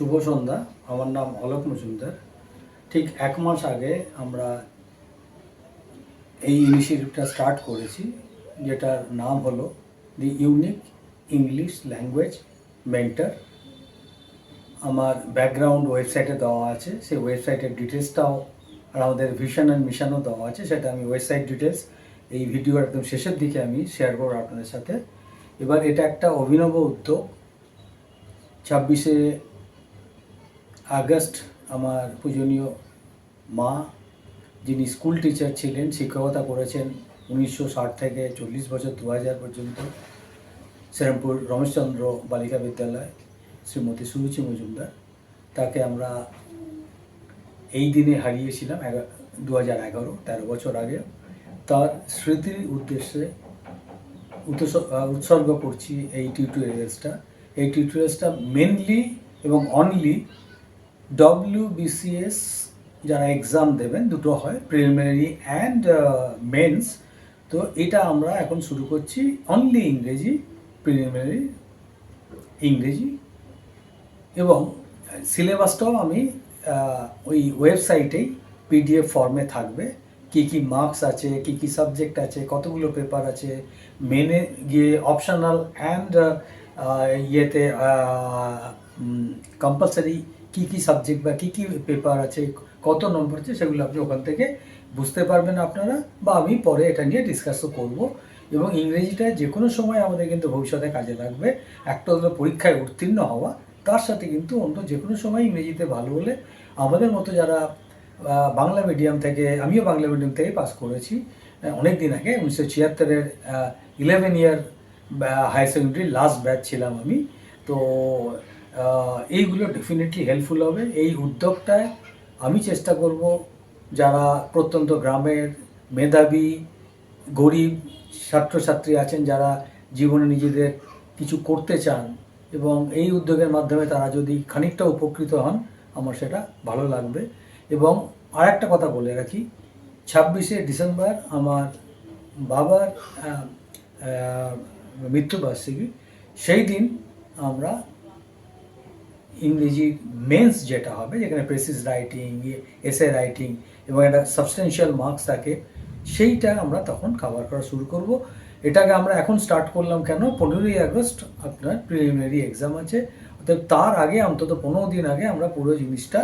শুভ সন্ধ্যা। আমার নাম অলোক মজুমদার। ঠিক 1 মাস আগে আমরা এই ইনিশিয়েটিভটা স্টার্ট করেছি, যেটার নাম হলো দি ইউনিক ইংলিশ ল্যাঙ্গুয়েজ মেন্টর। আমার ব্যাকগ্রাউন্ড ওয়েবসাইটে দেওয়া আছে, সেই ওয়েবসাইটের ডিটেলসটাও আর আমাদের ভিশন অ্যান্ড মিশনও দেওয়া আছে, সেটা আমি ওয়েবসাইট ডিটেলস এই ভিডিওর একদম শেষের দিকে আমি শেয়ার করবো আপনাদের সাথে। এবার এটা একটা অভিনব উদ্যোগ। 26শে আগস্ট আমার পূজনীয় মা, যিনি স্কুল টিচার ছিলেন, শিক্ষকতা করেছেন 1960 থেকে 40 বছর 2000 পর্যন্ত, শ্রীরামপুর রমেশচন্দ্র বালিকা বিদ্যালয়, শ্রীমতী সুরুচি মজুমদার, তাকে আমরা এই দিনে হারিয়েছিলাম 2011, 13 বছর আগে। তার স্মৃতির উদ্দেশ্যে উৎসর্গ করছি এই টিউটোরিয়ালসটা। এই টিউটোরিয়ালসটা মেনলি এবং অনলি WBCS যারা এক্সাম দেবেন, দুটো হয়, প্রিলিমিনারি অ্যান্ড মেন্স। তো এটা আমরা এখন শুরু করছি অনলি ইংরেজি, প্রিলিমিনারি ইংরেজি, এবং সিলেবাসটাও আমি ওই ওয়েবসাইটেই PDF ফর্মে থাকবে। কি কি মার্কস আছে, কি কি সাবজেক্ট আছে, কতগুলো পেপার আছে, মেনে গিয়ে অপশনাল অ্যান্ড ইয়েতে কম্পালসারি কী কী সাবজেক্ট বা কী কী পেপার আছে, কত নম্বর আছে, সেগুলো আপনি ওখান থেকে বুঝতে পারবেন আপনারা, বা আমি পরে এটা নিয়ে ডিসকাসও করব। এবং ইংরেজিটা যে কোনো সময় আমাদের কিন্তু ভবিষ্যতে কাজে লাগবে। একটা হলো পরীক্ষায় উত্তীর্ণ হওয়া, তার সাথে কিন্তু অন্য যে কোনো সময় ইংরেজিতে ভালো হলে আমাদের মতো যারা বাংলা মিডিয়াম থেকে, আমিও বাংলা মিডিয়াম থেকে পাস করেছি অনেক দিন আগে, 1976-এর 11 ইয়ার হায়ার সেকেন্ডারি লাস্ট ব্যাচ ছিলাম আমি। তো এইগুলো ডেফিনেটলি হেল্পফুল হবে। এই উদ্যোগটায় আমি চেষ্টা করব যারা প্রত্যন্ত গ্রামের মেধাবী গরিব ছাত্রছাত্রী আছেন, যারা জীবনে নিজেদের কিছু করতে চান এবং এই উদ্যোগের মাধ্যমে তারা যদি খানিকটা উপকৃত হন, আমার সেটা ভালো লাগবে। এবং আর একটা কথা বলে রাখি, 26শে ডিসেম্বর আমার বাবার মৃত্যুবার্ষিকী। সেই দিন আমরা ইংরেজি মেন্স যেটা হবে, যেখানে প্রেসিস রাইটিং, এসে রাইটিং এবং একটা সাবস্টেন্সিয়াল মার্কস থাকে, সেইটা আমরা তখন কভার করা শুরু করব। এটাকে আমরা এখন স্টার্ট করলাম কেন, 15ই আগস্ট আপনার প্রিলিমিনারি এক্সাম আছে, অর্থাৎ তার আগে অন্তত 15 দিন আগে আমরা পুরো জিনিসটা,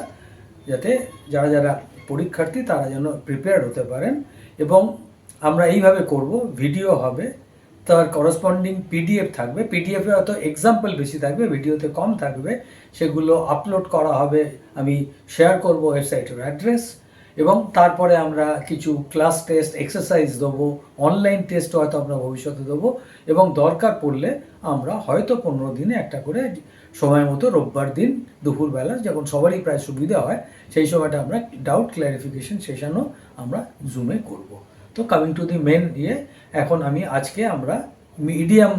যাতে যারা যারা পরীক্ষার্থী তারা যেন প্রিপেয়ার হতে পারেন। এবং আমরা এইভাবে করব, ভিডিও হবে, তার করসপন্ডিং PDF থাকবে। PDFে হয়তো এক্সাম্পল বেশি থাকবে, ভিডিওতে কম থাকবে, সেগুলো আপলোড করা হবে, আমি শেয়ার করব ওয়েবসাইটের অ্যাড্রেস। এবং তারপরে আমরা কিছু ক্লাস টেস্ট, এক্সারসাইজ দেবো, অনলাইন টেস্ট হয়তো আমরা ভবিষ্যতে দেবো, এবং দরকার পড়লে আমরা হয়তো 15 দিনে একটা করে সময় মতো রোববার দিন দুপুরবেলা, যখন সবারই প্রায় সুবিধা হয়, সেই সময়টা আমরা ডাউট ক্ল্যারিফিকেশন সেশনও আমরা জুমে করব। তো কামিং টু দি মেন এখন আমি আজকে আমরা ইডিয়াম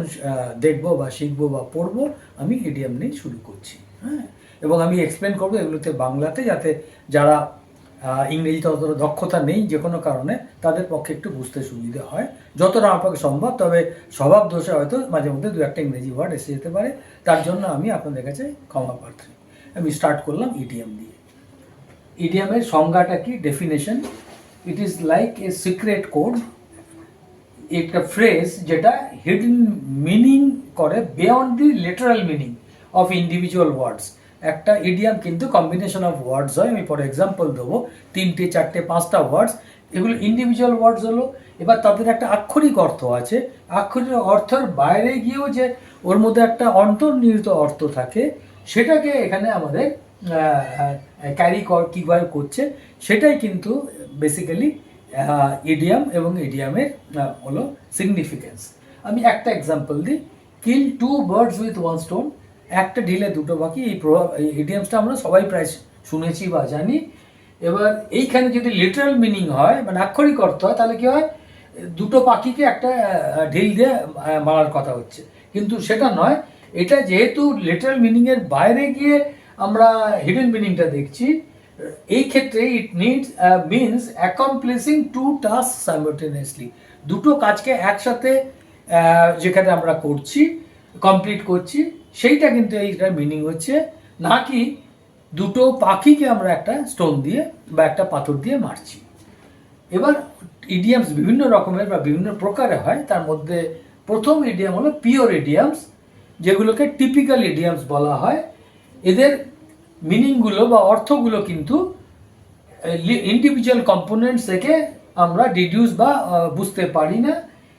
দেখব বা শিখবো বা পড়বো। আমি ইডিয়াম নিয়ে শুরু করছি, হ্যাঁ। এবং আমি এক্সপ্লেন করবো এগুলোতে বাংলাতে, যাতে যারা ইংরেজিতে অতটা দক্ষতা নেই যে কোনো কারণে, তাদের পক্ষে একটু বুঝতে সুবিধা হয় যতটা আমার পক্ষে সম্ভব। তবে স্বভাব দোষে হয়তো মাঝে মধ্যে 2-1 ইংরেজি ওয়ার্ড এসে যেতে পারে, তার জন্য আমি আপনাদের কাছে ক্ষমা প্রার্থী। আমি স্টার্ট করলাম ইডিয়াম দিয়ে। ইডিয়ামের সংজ্ঞাটা কি, definition: it is like a secret code, একটা ফ্রেজ যেটা হিডেন মিনিং করে beyond the literal meaning of individual words. একটা ইডিয়াম কিন্তু কম্বিনেশন অফ ওয়ার্ডস হয়, আমি পরে এক্সাম্পল দেবো, 3টে 4টে 5টা ওয়ার্ডস, এগুলো ইন্ডিভিজুয়াল ওয়ার্ডস হলো। এবার তাদের একটা আক্ষরিক অর্থ আছে, আক্ষরিক অর্থের বাইরে গিয়েও যে ওর মধ্যে একটা অন্তর্নিহিত অর্থ থাকে, সেটাকে এখানে আমাদের ক্যারি কীভাবে করছে, সেটাই কিন্তু বেসিক্যালি ইডিয়াম এবং ইডিয়ামের হলো সিগনিফিকেন্স। আমি একটা এক্সাম্পল দিই, কিল 2 বার্ডস উইথ 1 স্টোন, একটা ঢিলে দুটো পাখি। এই ইডিয়ামসটা আমরা সবাই প্রায় শুনেছি বা জানি। এবার এইখানে যদি লিটারাল মিনিং হয়, মানে আক্ষরিক অর্থ হয়, তাহলে কি হয়, দুটো পাখিকে একটা ঢিল দিয়ে মারার কথা হচ্ছে, কিন্তু সেটা নয়। এটা যেহেতু লিটারাল মিনিংয়ের বাইরে গিয়ে আমরা হিডেন মিনিংটা দেখছি, এই ক্ষেত্রে ইট মিনস অ্যাকমপ্লিশিং 2 টাস্ক সাইমালটেনিয়াসলি, দুটো কাজকে একসাথে যেখানে আমরা করছি, কমপ্লিট করছি, সেইটা কিন্তু এইটার মিনিং হচ্ছে। না কি দুটো পাখিকে আমরা একটা স্টোন দিয়ে বা একটা পাথর দিয়ে মারছি। এবার ইডিয়ামস বিভিন্ন রকমের বা বিভিন্ন প্রকারে হয়, তার মধ্যে প্রথম ইডিয়াম হলো পিওর ইডিয়ামস, যেগুলোকে টিপিক্যাল ইডিয়ামস বলা হয়। এদের মিনিংগুলো বা অর্থগুলো কিন্তু ইন্ডিভিজুয়াল কম্পোনেন্টস থেকে আমরা ডিডিউস বা বুঝতে পারি না।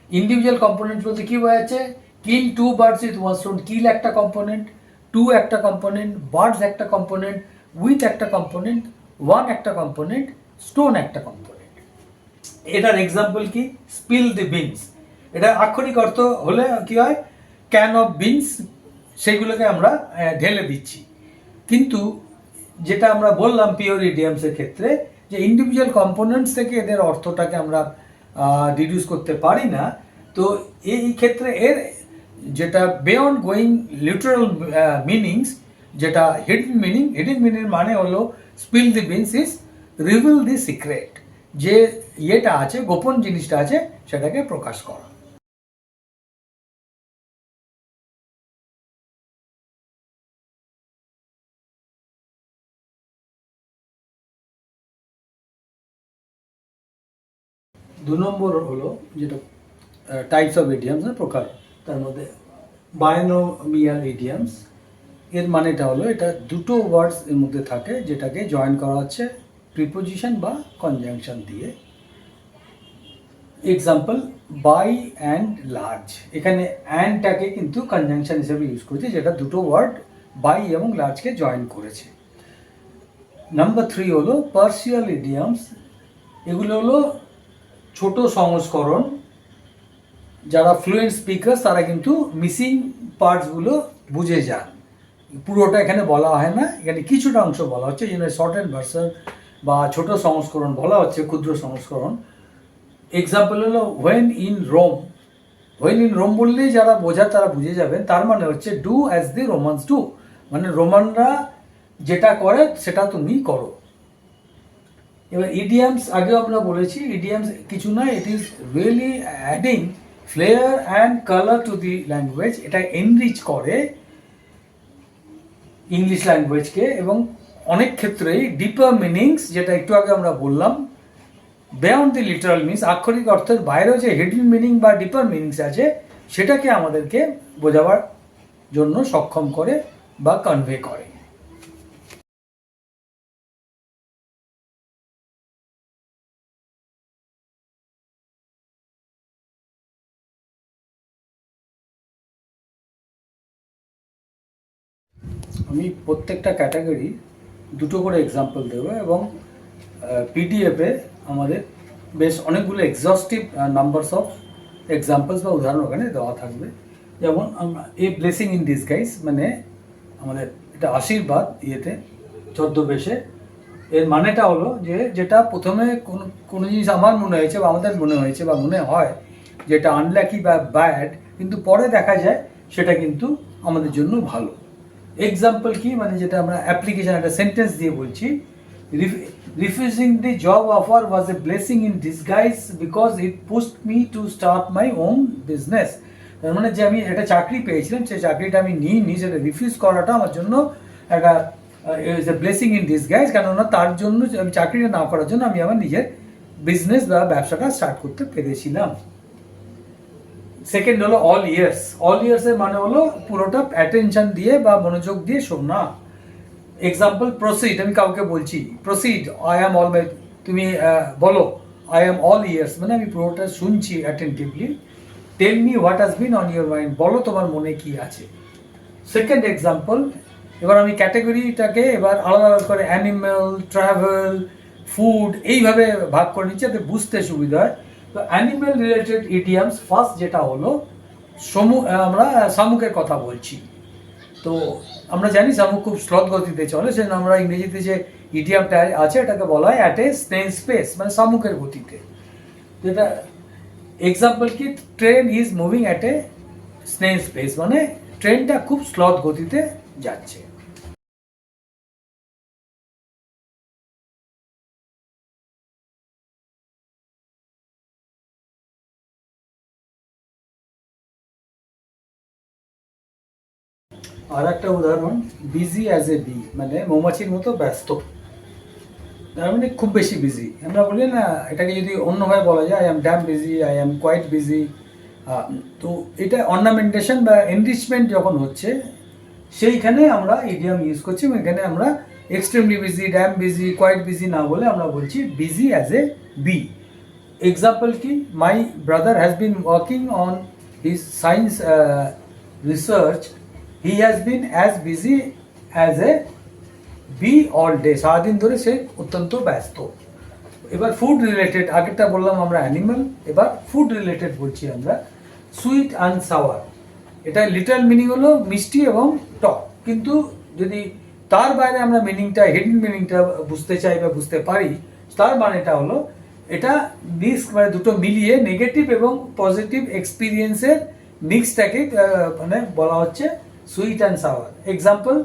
ইন্ডিভিজুয়াল কম্পোনেন্টস বলতে কী বোঝাচ্ছে? Kill two birds with one stone, kill একটা কম্পোনেন্ট, টু একটা কম্পোনেন্ট, বার্ডস একটা কম্পোনেন্ট, উইথ একটা কম্পোনেন্ট, ওয়ান একটা কম্পোনেন্ট, স্টোন একটা কম্পোনেন্ট। এটার এক্সাম্পল কি? Spill the beans. এটা আক্ষরিক অর্থ হলে কি হয়? ক্যান অফ বিনস, সেগুলোকে আমরা ঢেলে দিচ্ছি। কিন্তু যেটা আমরা বললাম পিওর ইডিয়ামসের ক্ষেত্রে, যে ইন্ডিভিজুয়াল কম্পোনেন্টস থেকে এদের অর্থটাকে আমরা ডিডিউস করতে পারি না। তো এই ক্ষেত্রে এর যেটা বিয়ন্ড গোয়িং লিটারাল মিনিংস, যেটা হিডেন মিনিং মানে হলো spill the beans is reveal the secret, যে ইয়েটা আছে, গোপন জিনিসটা আছে, সেটাকে প্রকাশ করা। দু নম্বর হলো যেটা টাইপস অফ ইডিয়ামস, প্রকার, তার মধ্যে বায়োনোমিয়াল ইডিয়ামস। এর মানেটা হলো এটা দুটো ওয়ার্ডস এর মধ্যে থাকে, যেটাকে জয়েন করা হচ্ছে প্রিপোজিশন বা কনজাংশন দিয়ে। এক্সাম্পল, বাই অ্যান্ড লার্জ, এখানে অ্যান্ডটাকে কিন্তু কনজাংশন হিসেবে ইউজ করেছে, যেটা দুটো ওয়ার্ড বাই এবং লার্জকে জয়েন করেছে। নাম্বার 3 হলো পার্সিয়াল ইডিয়ামস। এগুলো হলো ছোট সংস্করণ। যারা ফ্লুয়েন্ট স্পিকার তারা কিন্তু মিসিং পার্টসগুলো বুঝে যান, পুরোটা এখানে বলা হয় না, এখানে কিছুটা অংশ বলা হচ্ছে, যেন শর্ট অ্যান্ড ভার্সন বা ছোট সংস্করণ বলা হচ্ছে, ক্ষুদ্র সংস্করণ। এক্সাম্পল হলো when in Rome. When in Rome বললেই যারা বোঝার তারা বুঝে যাবেন, তার মানে হচ্ছে do as the Romans do, মানে রোমানরা যেটা করে সেটা তুমি করো। এবার ইডিয়ামস আগেও আমরা বলেছি, ইডিয়ামস কিছু নয়, it is really adding flair and colour to the language. এটা এনরিচ করে ইংলিশ ল্যাঙ্গুয়েজকে, এবং অনেক ক্ষেত্রেই ডিপার মিনিংস, যেটা একটু আগে আমরা বললাম, বিয়ন্ড দি লিটারাল মিনিংস, আক্ষরিক অর্থের বাইরেও যে হিডেন মিনিং বা ডিপার মিনিংস আছে, সেটাকে আমাদেরকে বোঝাবার জন্য সক্ষম করে বা কনভে করে। আমি প্রত্যেকটা ক্যাটাগরি দুটো করে এক্সাম্পল দেবো, এবং পিডিএফে আমাদের বেশ অনেকগুলো এক্সস্টিভ নাম্বারস অফ এক্সাম্পলস বা উদাহরণ ওখানে দেওয়া থাকবে। যেমন আমরা এ ব্লেসিং ইন ডিসগাইজ, মানে আমাদের এটা আশীর্বাদ ইয়েতে ছদ্মবেশে। এর মানেটা হলো যে যেটা প্রথমে কোনো কোনো জিনিস আমার মনে হয়েছে বা আমাদের মনে হয়েছে বা মনে হয় যেটা আনলাকি বা ব্যাড, কিন্তু পরে দেখা যায় সেটা কিন্তু আমাদের জন্য ভালো। এক্সাম্পল কি, মানে যেটা আমরা অ্যাপ্লিকেশন একটা সেন্টেন্স দিয়ে বলছি, refusing the job offer was A blessing in disguise because it pushed me to start my own business. তার মানে যে আমি একটা চাকরি পেয়েছিলাম, সেই চাকরিটা আমি নিইনি, সেটা রিফিউজ করাটা আমার জন্য একটা is a blessing in disguise, কেননা তার জন্য আমি চাকরিটা না করার জন্য আমি আমার নিজের বিজনেস বা ব্যবসাটা স্টার্ট করতে পেরেছিলাম। সেকেন্ড হলো অল ইয়ার্স। অল ইয়ার্সের মানে হলো পুরোটা অ্যাটেনশন দিয়ে বা মনোযোগ দিয়ে শোনা। এক্সাম্পল, প্রসিড, আমি কাউকে বলছি proceed, I am all my, তুমি বলো আই অ্যাম অল ইয়ার্স, মানে আমি পুরোটা শুনছি attentively. Tell me what has been on your mind, বলো তোমার মনে কি আছে। সেকেন্ড এক্সাম্পল, এবার আমি ক্যাটাগরিটাকে এবার আলাদা আলাদা করে অ্যানিম্যাল, ট্রাভেল, ফুড এইভাবে ভাগ করে নিচ্ছি যাতে বুঝতে সুবিধা হয়। তো অ্যানিম্যাল রিলেটেড ইডিয়ামস ফার্স্ট যেটা হলো আমরা শামুকের কথা বলছি। তো আমরা জানি শামুক খুব স্লথ গতিতে চলে, সেজন্য আমরা ইংরেজিতে যে ইডিয়ামটা আছে এটাকে বলা হয় অ্যাট এ স্নেল স্পেস, মানে শামুকের গতিতে। যেটা এক্সাম্পল কি, train is moving at a snail space, মানে ট্রেনটা খুব স্লথ গতিতে যাচ্ছে। আর একটা উদাহরণ, বিজি অ্যাজ এ বি, মানে মৌমাছির মতো ব্যস্ত, তার মানে খুব বেশি বিজি। আমরা বলি না, এটাকে যদি অন্যভাবে বলা যায়, I am damn busy, I am quite busy. তো এটা অর্নামেন্টেশন বা এনরিচমেন্ট যখন হচ্ছে, সেইখানে আমরা ইডিয়াম ইউজ করছি। এখানে আমরা extremely busy, damn busy, quite busy না বলে আমরা বলছি busy as a bee. Example কি, my brother has been working on his science research, he has been as busy as a bee all day, সারাদিন ধরে সে অত্যন্ত ব্যস্ত। এবার ফুড রিলেটেড, আগেরটা বললাম আমরা অ্যানিমাল, এবার ফুড রিলেটেড বলছি আমরা সুইট অ্যান্ড সাওয়ার। এটা লিটারাল মিনিং হলো মিষ্টি এবং টক, কিন্তু যদি তার বাইরে আমরা মিনিংটা, হিডেন মিনিংটা বুঝতে চাই বা বুঝতে পারি, তার মানেটা হলো এটা মিক্স, মানে দুটো মিলিয়ে নেগেটিভ এবং পজিটিভ এক্সপিরিয়েন্সের মিক্সটাকে মানে বলা হচ্ছে sweet and sour. Example,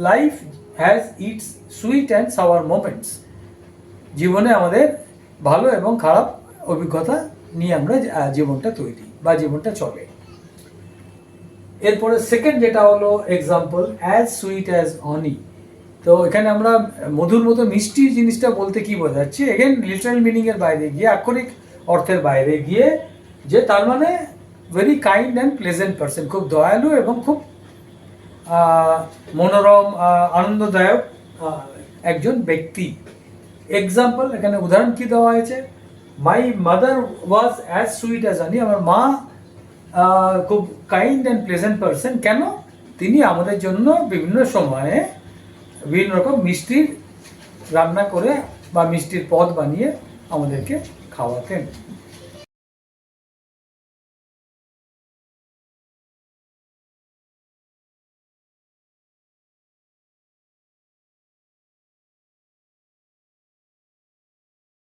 life has its sweet and sour moments. জীবনে আমাদের ভালো এবং খারাপ অভিজ্ঞতা নিয়ে আমরা জীবনটা তৈরি বা জীবনটা চলে। এরপরে সেকেন্ড যেটা হলো এক্সাম্পল, অ্যাজ সুইট অ্যাজ হনি। তো এখানে আমরা মধুর মতো মিষ্টি জিনিসটা বলতে কি বোঝাচ্ছি, এগেন লিটারাল মিনিংয়ের বাইরে গিয়ে, আক্ষরিক অর্থের বাইরে গিয়ে, যে তার মানে very kind and pleasant person, খুব দয়ালু এবং খুব মনোরম, আনন্দদায়ক একজন ব্যক্তি। এক্সাম্পল, এখানে উদাহরণ কি দেওয়া হয়েছে, my mother was as sweet as honey. আমার মা খুব কাইন্ড অ্যান্ড প্লেজেন্ট পারসন। কেন? তিনি আমাদের জন্য বিভিন্ন সময়ে বিভিন্ন রকম মিষ্টির রান্না করে বা মিষ্টির পদ বানিয়ে আমাদেরকে খাওয়াতেন।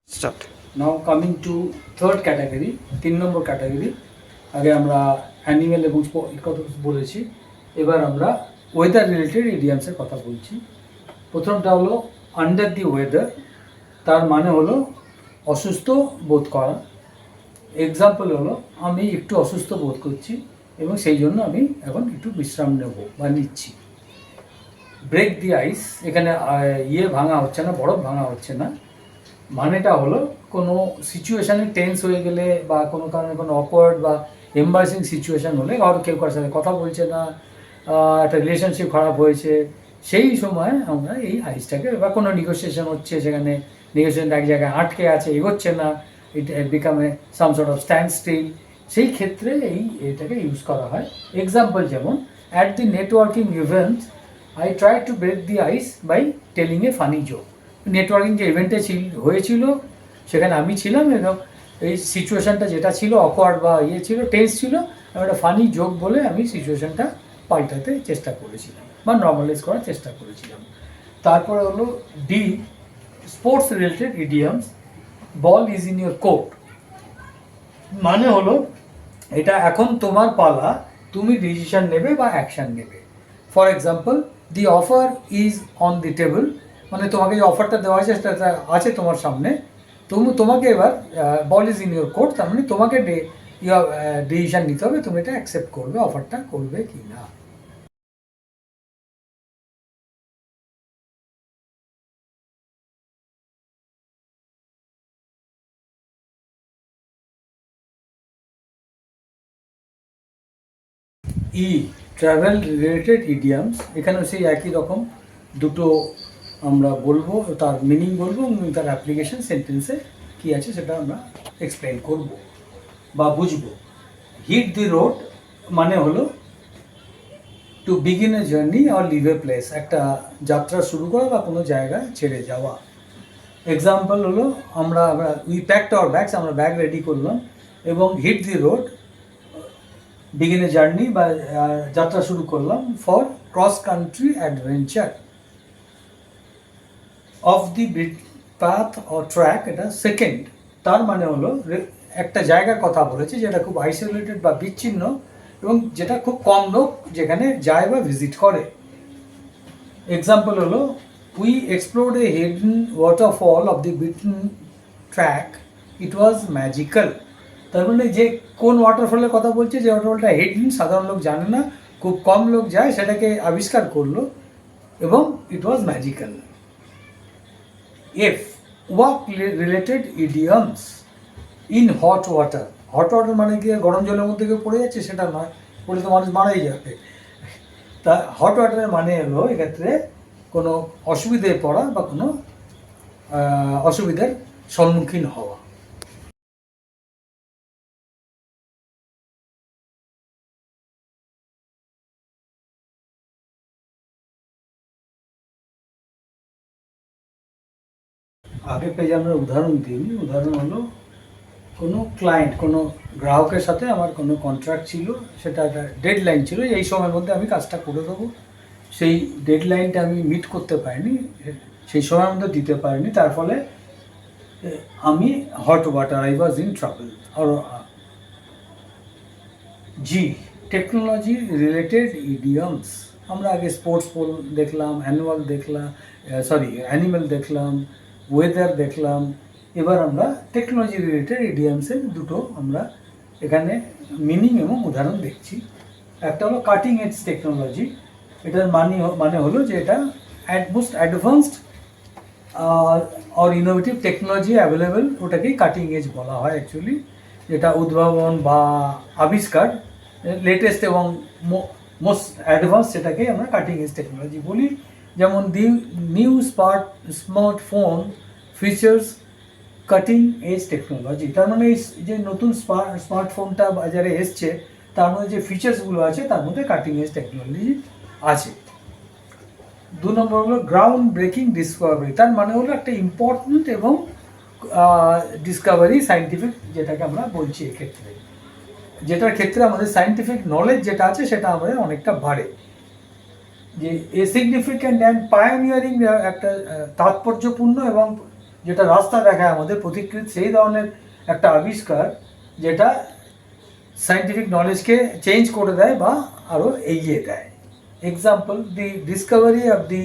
Start. Now coming to third category, 3 number category. আগে আমরা অ্যানিমেল এবং কথা বলেছি, এবার আমরা ওয়েদার রিলেটেড ইডিয়ামসের কথা বলছি। প্রথমটা হলো আন্ডার দি ওয়েদার, তার মানে হলো অসুস্থ বোধ করা। এক্সাম্পল হলো, আমি একটু অসুস্থ বোধ করছি এবং সেই জন্য আমি এখন একটু বিশ্রাম নেব বা নিচ্ছি। ব্রেক দি আইস, এখানে ভাঙা হচ্ছে না, বরফ ভাঙা হচ্ছে না, মানেটা হলো কোনো সিচুয়েশানে টেন্স হয়ে গেলে বা কোনো কারণে কোনো অকওয়ার্ড বা এম্বারেসিং সিচুয়েশান হলে, কারো কেউ কারোর সাথে কথা বলছে না, একটা রিলেশনশিপ খারাপ হয়েছে, সেই সময় আমরা এই আইসটাকে, বা কোনো নেগোসিয়েশন হচ্ছে, সেখানে নেগোসিয়েশন এক জায়গায় আটকে আছে, এগোচ্ছে না, it became some sort of standstill, সেই ক্ষেত্রে এটাকে ইউজ করা হয়। এক্সাম্পল যেমন, at the networking event I try to break the ice by telling a funny joke. Networking যে ইভেন্টে হয়েছিল সেখানে আমি ছিলাম এবং এই সিচুয়েশানটা যেটা ছিল অকওয়ার্ড বা ছিল, টেন্স ছিল, একটা ফানি জোক বলে আমি সিচুয়েশানটা পাল্টাতে চেষ্টা করেছিলাম বা নর্মালাইজ করার চেষ্টা করেছিলাম। তারপরে হলো D, sports related idioms. Ball is in your court, মানে হলো এটা এখন তোমার পালা, তুমি ডিসিশন নেবে বা অ্যাকশান নেবে। For example, the offer is on the table, মানে তোমাকে যে অফারটা দেওয়া হয়েছে সেটা আছে তোমার সামনে, তোমাকে এবার বল ইজ ইন ইউর কোর্ট, তার মানে তোমাকে ডিসিশন নিতে হবে, তুমি এটা অ্যাকসেপ্ট করবে, অফারটা করবে কি না। ট্রাভেল রিলেটেড ইডিয়ামস, এখানেও সেই একই রকম দুটো আমরা বলবো, তার মিনিং বলবো এবং তার অ্যাপ্লিকেশন সেন্টেন্সে কী আছে সেটা আমরা এক্সপ্লেন করব বা বুঝবো। হিট দি রোড মানে হলো to begin a journey or leave a place, একটা যাত্রা শুরু করা বা কোনো জায়গায় ছেড়ে যাওয়া। এক্সাম্পল হলো, আমরা উই প্যাকড আওয়ার ব্যাগস, আমরা ব্যাগ রেডি করলাম এবং hit the road, begin a journey বা যাত্রা শুরু করলাম for cross country adventure. Off the path or track, এটা সেকেন্ড, তার মানে হলো একটা জায়গার কথা বলেছে যেটা খুব আইসোলেটেড বা বিচ্ছিন্ন এবং যেটা খুব কম লোক যেখানে যায় বা ভিজিট করে। এক্সাম্পল হলো, we explored A hidden waterfall of the beaten track, it was magical. তার মানে যে কোন ওয়াটারফলের কথা বলছে, যে ওয়াটারফলটা হিডেন, সাধারণ লোক জানে না, খুব কম লোক যায়, সেটাকে আবিষ্কার করলো এবং it was magical. F, work related idioms in hot water. Hot water মানে কি গরম জলের মধ্যে কেউ পড়ে যাচ্ছে সেটা নয়, পড়লে তো মানুষ মারাই যাবে। তা হট ওয়াটারের মানে হলো এক্ষেত্রে কোনো অসুবিধায় পড়া বা কোনো অসুবিধার সম্মুখীন হওয়া। আগের পেজে আমরা উদাহরণ দিইনি। উদাহরণ হলো কোনো ক্লায়েন্ট, কোনো গ্রাহকের সাথে আমার কোনো কন্ট্রাক্ট ছিল, সেটা একটা ডেডলাইন ছিল, এই সময়ের মধ্যে আমি কাজটা করে দেবো। সেই ডেডলাইনটা আমি মিট করতে পারিনি, সেই সময়ের মধ্যে দিতে পারিনি, তার ফলে আমি hot water, I was in trouble. আর জি, টেকনোলজি রিলেটেড ইডিয়মস। আমরা আগে স্পোর্টস পোল দেখলাম, অ্যানুয়াল দেখলাম, অ্যানিম্যাল দেখলাম, ওয়েদার দেখলাম। এবার আমরা টেকনোলজি রিলেটেড ইডিয়মসের দুটো আমরা এখানে মিনিং এবং উদাহরণ দেখছি। একটা হলো কাটিং এজ টেকনোলজি। এটার মানে হলো যে এটা মোস্ট অ্যাডভান্সড আর ইনোভেটিভ টেকনোলজি অ্যাভেলেবেল, ওটাকেই কাটিং এজ বলা হয় অ্যাকচুয়ালি। যেটা উদ্ভাবন বা আবিষ্কার, লেটেস্ট এবং মোস্ট অ্যাডভান্স, সেটাকেই আমরা কাটিং এজ টেকনোলজি বলি। যেমন new smartphone features cutting edge technology. তার মানে এই যে নতুন স্মার্টফোনটা বাজারে এসছে, তার মধ্যে যে ফিচার্সগুলো আছে তার মধ্যে কাটিং এজ টেকনোলজি আছে। 2 নম্বর হলো গ্রাউন্ড ব্রেকিং ডিসকভারি। তার মানে হলো একটা ইম্পর্টেন্ট এবং ডিসকভারি, সায়েন্টিফিক, যেটাকে আমরা বলছি এক্ষেত্রে, যেটার ক্ষেত্রে আমাদের সায়েন্টিফিক নলেজ যেটা আছে সেটা আমাদের অনেকটা বাড়ে। যে এ সিগনিফিক্যান্ট অ্যান্ড পায়োনিয়ারিং, একটা তাৎপর্যপূর্ণ এবং যেটা রাস্তা দেখায় আমাদের প্রতিকৃত, সেই ধরনের একটা আবিষ্কার যেটা সায়েন্টিফিক নলেজকে চেঞ্জ করে দেয় বা আরও এগিয়ে দেয়। Example, the Discovery of the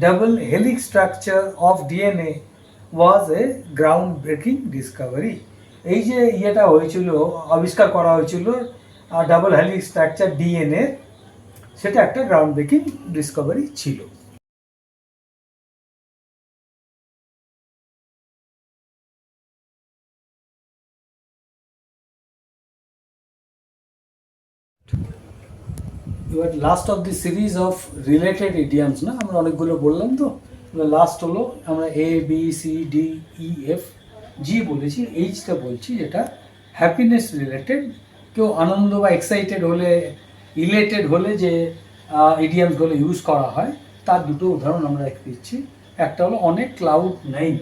double helix structure of DNA was A ground breaking Discovery. এই যে ইয়েটা হয়েছিল, আবিষ্কার করা হয়েছিল ডাবল হেলিক্স স্ট্রাকচার ডিএনএ, সেটা একটা গ্রাউন্ড ব্রেকিং ডিসকভারি ছিল। এবার last of the series of related idioms, না আমরা অনেকগুলো বললাম, তো এবার লাস্ট হলো আমরা A B C D E F G বলেছি, এইচটা বলছি, যেটা হ্যাপিনেস রিলেটেড। কেউ আনন্দ বা এক্সাইটেড হলে, ইলেটেড হলে যে ইডিয়ামসগুলো ইউজ করা হয়, তার দুটো উদাহরণ আমরা দিচ্ছি। একটা হলো অনেক ক্লাউড নেই,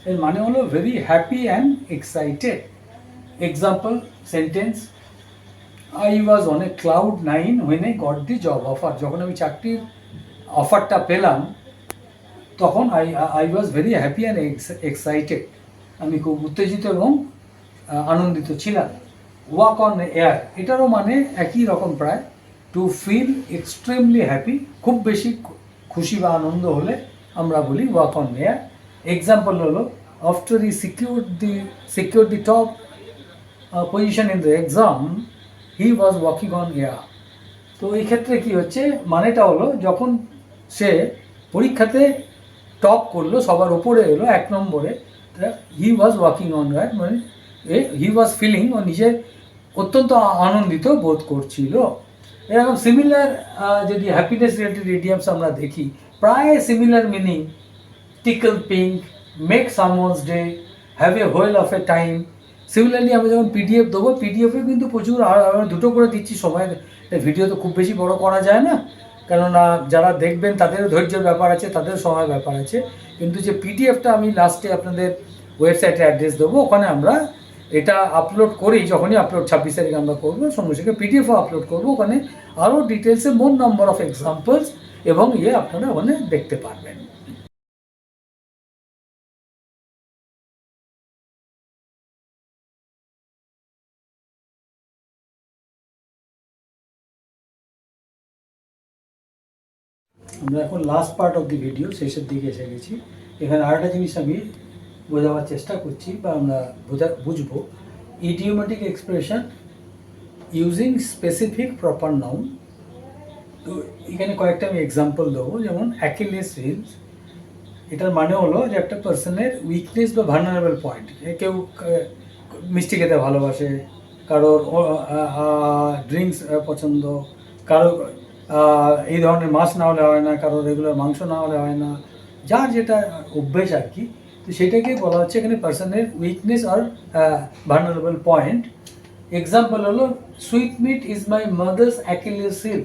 এর মানে হলো very happy and excited. Example sentence, I was on a cloud 9 when I got the job offer. যখন আমি চাকরির অফারটা পেলাম তখন I was very happy and excited. আমি খুব উত্তেজিত এবং আনন্দিত ছিলাম। ওয়াক অন এয়ার, এটারও মানে একই রকম প্রায়। টু ফিল এক্সট্রিমলি হ্যাপি, খুব বেশি খুশি বা আনন্দ হলে আমরা বলি ওয়াক অন এয়ার। এক্সাম্পল হলো, after he secure the top position in the exam he was walking on air. তো এই ক্ষেত্রে কী হচ্ছে, মানেটা হলো যখন সে পরীক্ষাতে টপ করলো, সবার ওপরে এলো 1 নম্বরে, হি ওয়াজ ওয়াকিং অন এয়ার, মানে হি ওয়াজ ফিলিং, ও নিজের অত্যন্ত আনন্দিত বোধ করছিল। এরকম সিমিলার যদি হ্যাপিনেস রিলেটেড ইডিয়ামস আমরা দেখি, প্রায় similar meaning. Tickle pink, make someone's day, have a whale of a time. Similarly আমি যখন পিডিএফ দেবো, পিডিএফে কিন্তু প্রচুর, আমরা দুটো করে দিচ্ছি সময়, ভিডিও তো খুব বেশি বড় করা যায় না, কেননা যারা দেখবেন তাদেরও ধৈর্যের ব্যাপার আছে, তাদের সময় ব্যাপার আছে। কিন্তু যে পিডিএফটা আমি লাস্টে আপনাদের ওয়েবসাইটে অ্যাড্রেস দেবো, ওখানে আমরা এটা আপলোড করেই, যখনই আপলোড 26 তারিখ আমরা করবো, সঙ্গে সঙ্গে পিডিএফও আপলোড করবো। ওখানে আরও ডিটেলসে মোর নাম্বার অফ এক্সাম্পলস এবং আপনারা ওখানে দেখতে পারবেন। আমরা এখন last part of the video, শেষের দিকে এসে গেছি। এখানে আরেকটা জিনিস আমি বোঝাবার চেষ্টা করছি বা আমরা বুঝবো, idiomatic expression using specific proper noun তো এখানে কয়েকটা আমি এক্সাম্পল দেবো, যেমন অ্যাকিলিস হিল। এটার মানে হলো যে একটা পার্সনের উইকনেস বা ভালনারেবল পয়েন্ট। কেউ মিষ্টি খেতে ভালোবাসে, কারোর ড্রিঙ্কস পছন্দ, কারো এই ধরনের মাছ না হলে হয় না, কারোর রেগুলার মাংস না হলে হয় না, যার যেটা অভ্যেস আর কি। তো সেটাকেই বলা হচ্ছে এখানে পার্সনের উইকনেস আর ভালনারেবল পয়েন্ট। এক্সাম্পল হলো sweet meat is my mother's Achilles heel.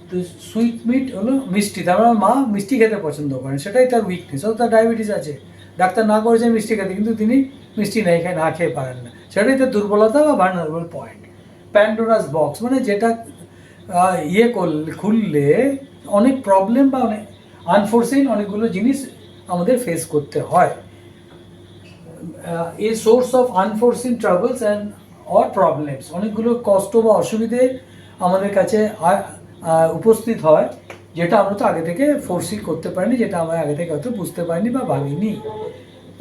তো সুইট মিট হলো মিষ্টি, তার মানে মা মিষ্টি খেতে পছন্দ করেন, সেটাই তার উইকনেস। ও তার ডায়াবেটিস আছে, ডাক্তার না করেছেন মিষ্টি খেতে, কিন্তু তিনি মিষ্টি না খেয়ে পারেন না, সেটাই তার দুর্বলতা বা ভালনারেবল পয়েন্ট। প্যান্ডোরাস বক্স মানে যেটা খুললে অনেক প্রবলেম বা অনেক আনফোরসিন অনেকগুলো জিনিস আমাদের ফেস করতে হয়। A source of unforeseen travels and or problems, অনেকগুলো কষ্ট বা অসুবিধে আমাদের কাছে উপস্থিত হয়, যেটা আমরা তো আগে থেকে ফোরসি করতে পারিনি, যেটা আমরা আগে থেকে হয়তো বুঝতে পারিনি বা ভাবিনি।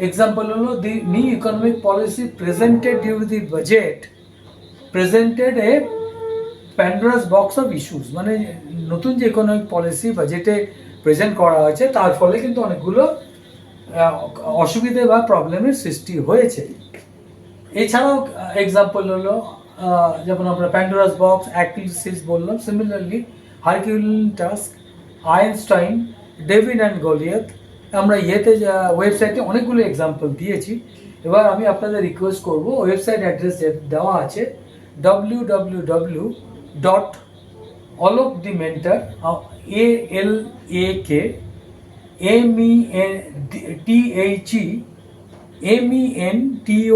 এক্সাম্পল হলো the new economic policy presented due the budget presented a Pandora's box of issues, মানে নতুন যে ইকোনমিক পলিসি বাজেটে প্রেজেন্ট করা হয়েছে তার ফলে কিন্তু অনেকগুলো অসুবিধে বা প্রবলেমের সৃষ্টি হয়েছে। এছাড়াও এক্সাম্পল হলো যেমন আমরা প্যান্ডোরাস বক্স, অ্যাকিলিস হিল বললাম, similarly Herculean task, Einstein, David and Goliath. আমরা ওয়েবসাইটে অনেকগুলো এক্সাম্পল দিয়েছি। এবার আমি আপনাদের রিকোয়েস্ট করব, ওয়েবসাইট অ্যাড্রেস দেওয়া আছে www.alokthementor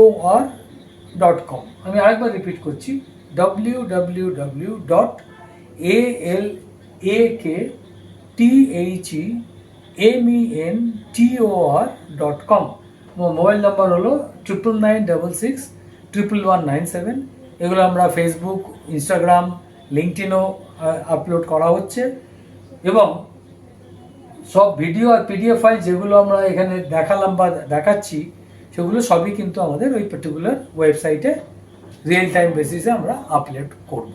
ALAKMENTOR.com। আমি আরেকবার রিপিট করছি, www.alokthementor.com। মোবাইল নাম্বার হলো 9996611197। এগুলো আমরা ফেসবুক, ইনস্টাগ্রাম, লিঙ্কডইনও আপলোড করা হচ্ছে, এবং সব ভিডিও আর পিডিএফ ফাইল যেগুলো আমরা এখানে দেখালাম বা দেখাচ্ছি, সেগুলো সবই কিন্তু আমাদের ওই পার্টিকুলার ওয়েবসাইটে রিয়েল টাইম বেসিসে আমরা আপলোড করব।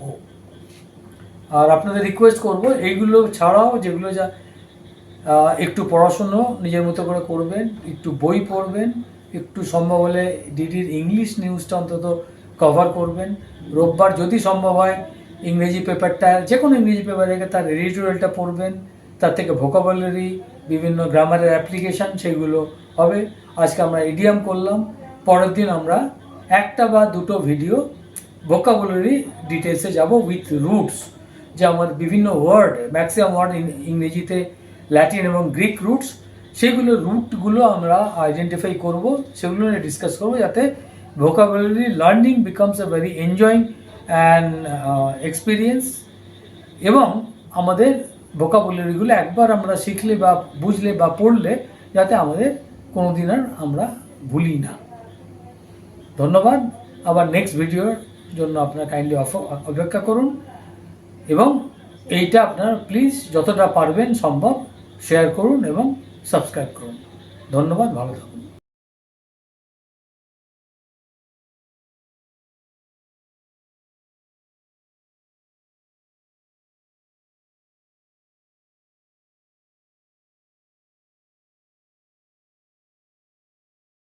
আর আপনাদের রিকোয়েস্ট করব, এইগুলো ছাড়াও যেগুলো যা একটু পড়াশুনো নিজের মতো করে করবেন, একটু বই পড়বেন, একটু সম্ভব হলে ডিডির ইংলিশ নিউজটা অন্তত কভার করবেন। রোববার যদি সম্ভব হয় ইংরেজি পেপারটা, যে কোনো ইংরেজি পেপার রেখে তার এডিটোরিয়ালটা পড়বেন, তার থেকে ভোকাবুলারি, বিভিন্ন গ্রামারের অ্যাপ্লিকেশান সেগুলো হবে। আজকে আমরা ইডিয়াম করলাম, পরের দিন আমরা একটা বা দুটো ভিডিও ভোকাবুলারি ডিটেলসে যাব উইথ রুটস, যে আমার বিভিন্ন ওয়ার্ড, ম্যাক্সিমাম ওয়ার্ড ইংরেজিতে ল্যাটিন এবং গ্রিক রুটস, রুটগুলো আমরা আইডেন্টিফাই করব, সেগুলো নিয়ে ডিসকাস করবো, যাতে vocabulary learning becomes a very enjoying and experience. এবং আমাদের ভোকাবুলারিগুলো একবার আমরা শিখলে বা বুঝলে বা পড়লে যাতে আমাদের কোনো দিন আর আমরা ভুলি না। ধন্যবাদ। আবার নেক্সট ভিডিওর জন্য আপনারা কাইন্ডলি অপেক্ষা করুন, এবং এইটা আপনারা প্লিজ যতটা পারবেন সম্ভব শেয়ার করুন এবং সাবস্ক্রাইব করুন। ধন্যবাদ, ভালো থাকুন।